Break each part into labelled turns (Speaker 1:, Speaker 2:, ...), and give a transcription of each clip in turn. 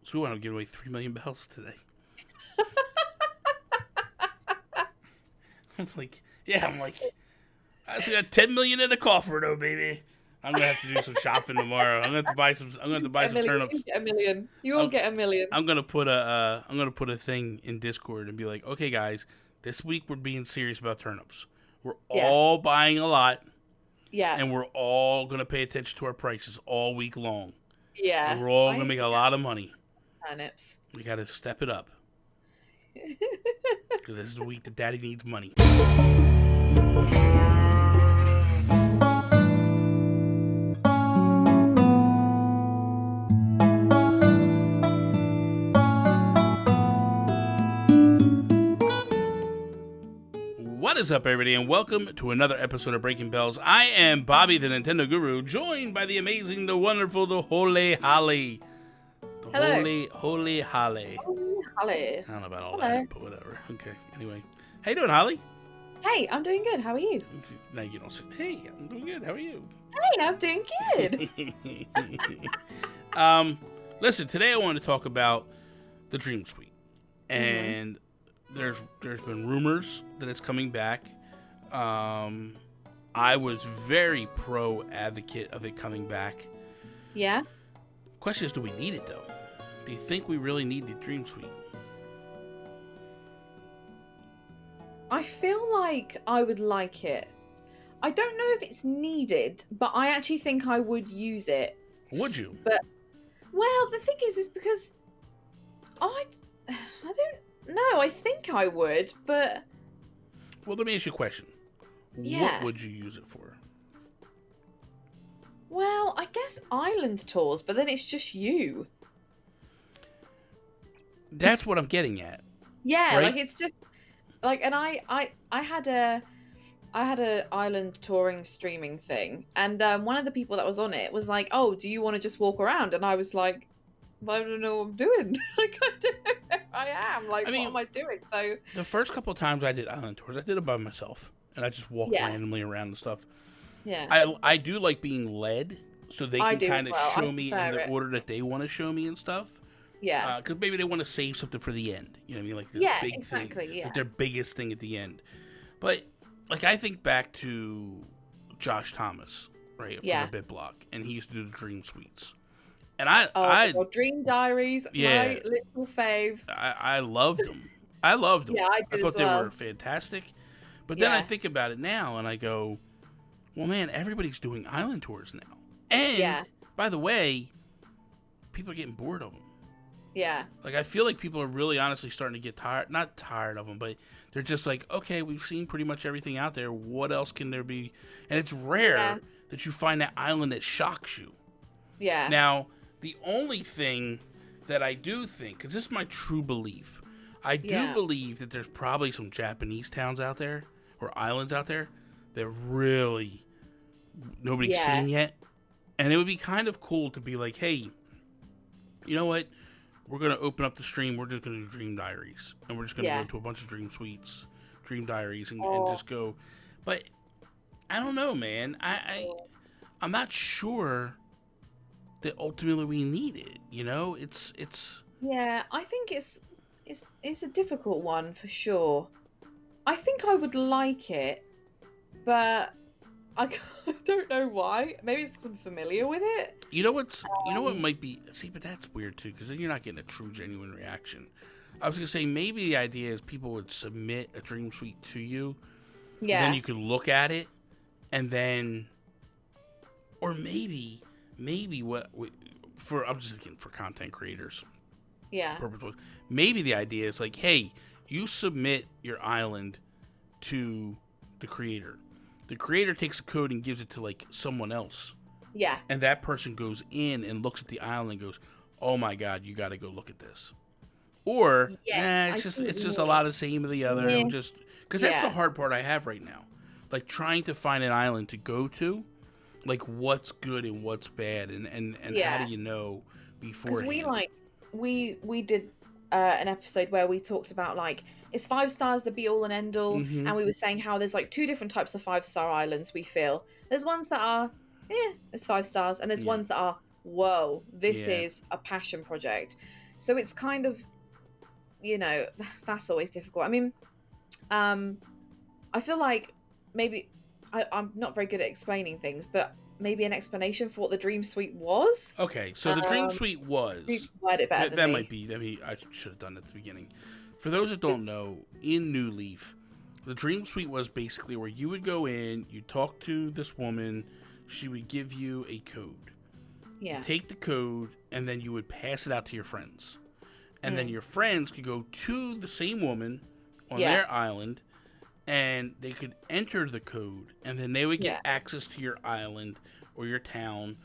Speaker 1: So we want to give away 3 million bells today. I'm like, I still got 10 million in the coffer though, baby. I'm gonna have to do some shopping tomorrow. I'm gonna have to buy some. I'm gonna have to buy some turnips.
Speaker 2: You get a million. You will get a million.
Speaker 1: I'm gonna put a thing in Discord and be like, okay, guys, this week we're being serious about turnips. We're all buying a lot.
Speaker 2: Yeah.
Speaker 1: And we're all gonna pay attention to our prices all week long.
Speaker 2: Yeah.
Speaker 1: And we're all gonna make a lot of money.
Speaker 2: Turnips.
Speaker 1: We gotta step it up. Because this is the week that Daddy needs money. What is up, everybody, and welcome to another episode of Breaking Bells. I am Bobby, the Nintendo Guru, joined by the amazing, the wonderful, the Holy Holly.
Speaker 2: Hello.
Speaker 1: Holy Holly.
Speaker 2: Holly.
Speaker 1: I don't know about all that, but whatever. Okay, anyway. How you doing, Holly?
Speaker 2: Hey, I'm doing good. How are you?
Speaker 1: Now you don't say, hey, I'm doing good. How are you?
Speaker 2: Hey, I'm doing good.
Speaker 1: Listen, today I want to talk about the Dream Suite. And there's been rumors that it's coming back. I was very pro advocate of it coming back.
Speaker 2: Yeah.
Speaker 1: Question is, do we need it though? Do you think we really need the Dream Suite?
Speaker 2: I feel like I would like it. I don't know if it's needed, but I actually think I would use it.
Speaker 1: Would you?
Speaker 2: But, well, the thing is because I don't know. I think I would, but...
Speaker 1: Well, let me ask you a question.
Speaker 2: Yeah.
Speaker 1: What would you use it for?
Speaker 2: Well, I guess island tours, but then it's just you.
Speaker 1: That's what I'm getting at.
Speaker 2: Yeah,
Speaker 1: right?
Speaker 2: like it's just like, and I had a island touring streaming thing, and one of the people that was on it was like, "Oh, do you want to just walk around?" And I was like, "I don't know what I'm doing. Like, I don't know if I am. Like, what am I doing?" So
Speaker 1: the first couple of times I did island tours, I did it by myself, and I just walked randomly around and stuff.
Speaker 2: Yeah,
Speaker 1: I do like being led, so they can kind of show me in the order that they want to show me and stuff.
Speaker 2: Yeah.
Speaker 1: Because maybe they want to save something for the end. You know what I mean? Like this big thing.
Speaker 2: Yeah.
Speaker 1: Like their biggest thing at the end. But, like, I think back to Josh Thomas, right? From the BitBlock. And he used to do the Dream Suites. And
Speaker 2: Dream Diaries, my little fave.
Speaker 1: I loved them. I loved them.
Speaker 2: Yeah, I thought
Speaker 1: they were fantastic. But then I think about it now and I go, well, man, everybody's doing island tours now. And, by the way, people are getting bored of them.
Speaker 2: Yeah.
Speaker 1: Like, I feel like people are really honestly starting to get not tired of them, but they're just like, okay, we've seen pretty much everything out there. What else can there be? And it's rare that you find that island that shocks you.
Speaker 2: Yeah.
Speaker 1: Now, the only thing that I do think, because this is my true belief, I do believe that there's probably some Japanese towns out there, or islands out there, that really nobody's seen yet. And it would be kind of cool to be like, hey, you know what? We're going to open up the stream. We're just going to do Dream Diaries. And we're just going to go to a bunch of Dream Suites, Dream Diaries, and just go. But I don't know, man. I'm not sure that ultimately we need it. You know, it's.
Speaker 2: Yeah, I think it's a difficult one for sure. I think I would like it, but I don't know why. Maybe it's because I'm familiar with it.
Speaker 1: You know what might be... See, but that's weird, too, because then you're not getting a true, genuine reaction. I was going to say, maybe the idea is people would submit a Dream Suite to you. Yeah. Then you could look at it, and then... Or maybe I'm just thinking for content creators.
Speaker 2: Yeah.
Speaker 1: Maybe the idea is like, hey, you submit your island to the creator. The creator takes a code and gives it to, like, someone else.
Speaker 2: Yeah.
Speaker 1: And that person goes in and looks at the island and goes, oh, my God, you got to go look at this. Or, it's just a lot of same of the other.
Speaker 2: Yeah.
Speaker 1: Because that's the hard part I have right now. Like, trying to find an island to go to, like, what's good and what's bad. And how do you know beforehand?
Speaker 2: Because we did an episode where we talked about, like, is 5 stars the be all and end all? Mm-hmm. And we were saying how there's like 2 different types of 5-star islands we feel. There's ones that are, it's 5 stars. And there's ones that are, whoa, this is a passion project. So it's kind of, that's always difficult. I mean, I feel like maybe I'm not very good at explaining things, but maybe an explanation for what the dream suite was.
Speaker 1: Okay, so the dream suite was.
Speaker 2: You can word it better than
Speaker 1: that
Speaker 2: me.
Speaker 1: might be. I mean, I should have done it at the beginning. For those that don't know, in New Leaf, the dream suite was basically where you would go in, you talk to this woman, she would give you a code.
Speaker 2: Yeah.
Speaker 1: You take the code, and then you would pass it out to your friends. And then your friends could go to the same woman on their island, and they could enter the code, and then they would get access to your island or your town.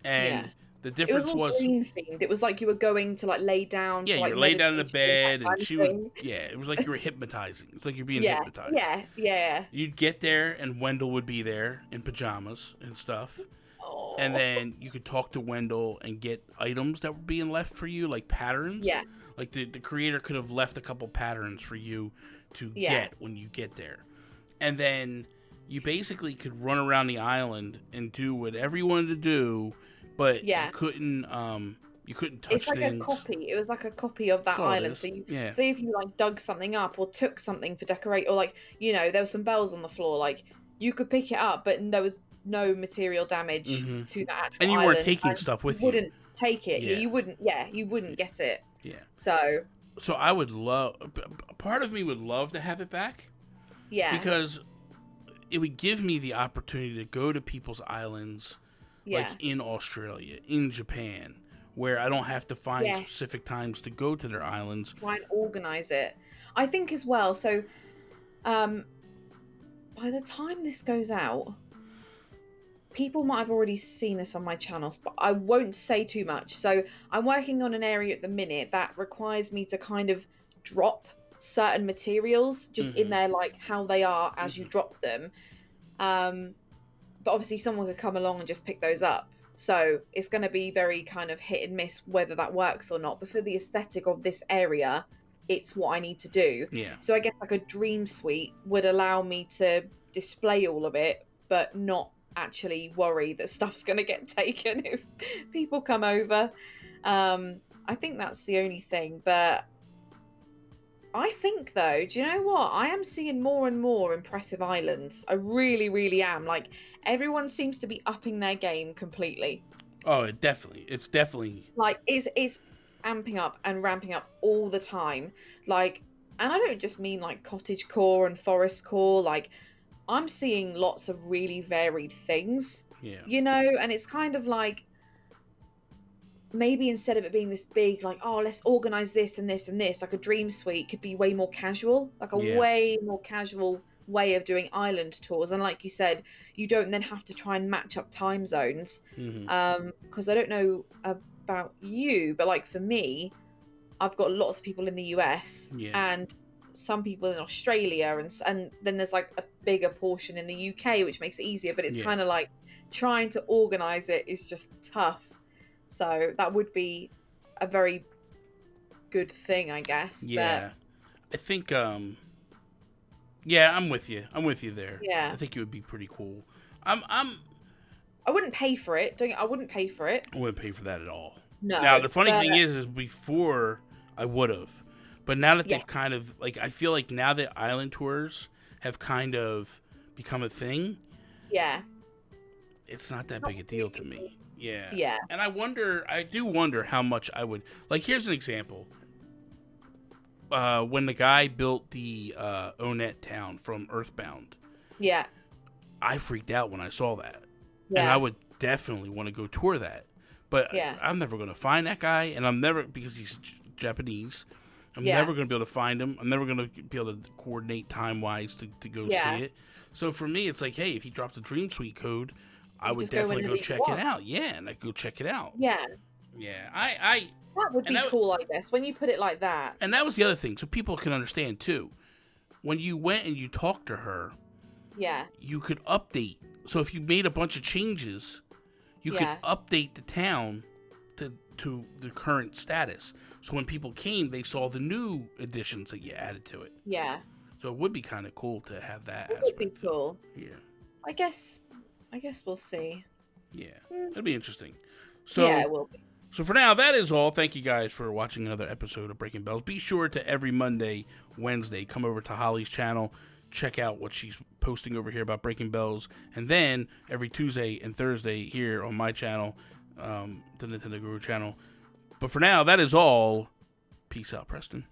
Speaker 1: And the difference
Speaker 2: it was all dream themed. It was like you were going to like lay down.
Speaker 1: Yeah,
Speaker 2: for, like,
Speaker 1: you were laying down in a bed, and she was.
Speaker 2: thing.
Speaker 1: Yeah, it was like you were hypnotizing. It's like you're being hypnotized.
Speaker 2: Yeah.
Speaker 1: You'd get there, and Wendell would be there in pajamas and stuff.
Speaker 2: Oh.
Speaker 1: And then you could talk to Wendell and get items that were being left for you, like patterns.
Speaker 2: Yeah.
Speaker 1: Like the creator could have left a couple patterns for you to get when you get there. And then you basically could run around the island and do whatever you wanted to do, but you couldn't touch
Speaker 2: it's like
Speaker 1: things.
Speaker 2: a copy. It was like a copy of that island. So you say if you like dug something up or took something for decorate, or like there were some bells on the floor, like you could pick it up, but there was no material damage to that actual
Speaker 1: and you
Speaker 2: island,
Speaker 1: weren't taking stuff with you.
Speaker 2: Wouldn't take it. You wouldn't. Yeah, you wouldn't get it.
Speaker 1: Yeah.
Speaker 2: So
Speaker 1: I would love. Part of me would love to have it back.
Speaker 2: Yeah.
Speaker 1: Because it would give me the opportunity to go to people's islands, like in Australia, in Japan, where I don't have to find specific times to go to their islands.
Speaker 2: Try and organize it. I think as well. So, by the time this goes out, people might have already seen this on my channels, but I won't say too much. So I'm working on an area at the minute that requires me to kind of drop certain materials just in there, like how they are as you drop them. But obviously someone could come along and just pick those up. So it's going to be very kind of hit and miss whether that works or not. But for the aesthetic of this area, it's what I need to do.
Speaker 1: Yeah.
Speaker 2: So I guess like a dream suite would allow me to display all of it, but not actually worry that stuff's going to get taken if people come over. I think that's the only thing. But I think, though, do you know what? I am seeing more and more impressive islands. I really, really am. Like, everyone seems to be upping their game completely.
Speaker 1: Oh, it's definitely.
Speaker 2: Like, it's amping up and ramping up all the time. Like, and I don't just mean, like, cottage core and forest core. Like, I'm seeing lots of really varied things.
Speaker 1: Yeah.
Speaker 2: And it's kind of like, maybe instead of it being this big, like, oh, let's organize this and this and this, like a dream suite could be way more casual, like a way more casual way of doing island tours. And like you said, you don't then have to try and match up time zones. Because I don't know about you, but like for me, I've got lots of people in the US and some people in Australia, and then there's like a bigger portion in the UK, which makes it easier. But it's kind of like trying to organize it is just tough. So that would be a very good thing, I guess.
Speaker 1: Yeah. But I think, I'm with you. I'm with you there.
Speaker 2: Yeah.
Speaker 1: I think it would be pretty cool.
Speaker 2: I wouldn't pay for it. I wouldn't pay for it.
Speaker 1: I wouldn't pay for that at all.
Speaker 2: No.
Speaker 1: Now, the funny thing is before I would have. But now that they've kind of, like, I feel like now that island tours have kind of become a thing.
Speaker 2: Yeah.
Speaker 1: It's not that big a deal to me. Yeah.
Speaker 2: Yeah.
Speaker 1: And I do wonder how much I would, like, here's an example. When the guy built the Onet town from Earthbound.
Speaker 2: Yeah.
Speaker 1: I freaked out when I saw that.
Speaker 2: Yeah.
Speaker 1: And I would definitely want to go tour that. But I'm never going to find that guy, and because he's Japanese, I'm never going to be able to find him. I'm never going to be able to coordinate time-wise to go see it. So for me, it's like, hey, if he drops a Dream Suite code, I would definitely go check it out. Yeah, and I'd go check it out.
Speaker 2: Yeah.
Speaker 1: Yeah,
Speaker 2: that would be cool, I guess, when you put it like that.
Speaker 1: And that was the other thing, so people can understand, too. When you went and you talked to her, you could update. So if you made a bunch of changes, you could update the town to the current status. So when people came, they saw the new additions that you added to it.
Speaker 2: Yeah.
Speaker 1: So it would be kind of cool to have that aspect.
Speaker 2: It would be cool.
Speaker 1: Yeah.
Speaker 2: I guess we'll see.
Speaker 1: Yeah. It'd be interesting. So
Speaker 2: yeah, it will be.
Speaker 1: So for now, that is all. Thank you guys for watching another episode of Breaking Bells. Be sure to every Monday, Wednesday, come over to Holly's channel, check out what she's posting over here about Breaking Bells, and then every Tuesday and Thursday here on my channel, the Nintendo Guru channel. But for now, that is all. Peace out, Preston.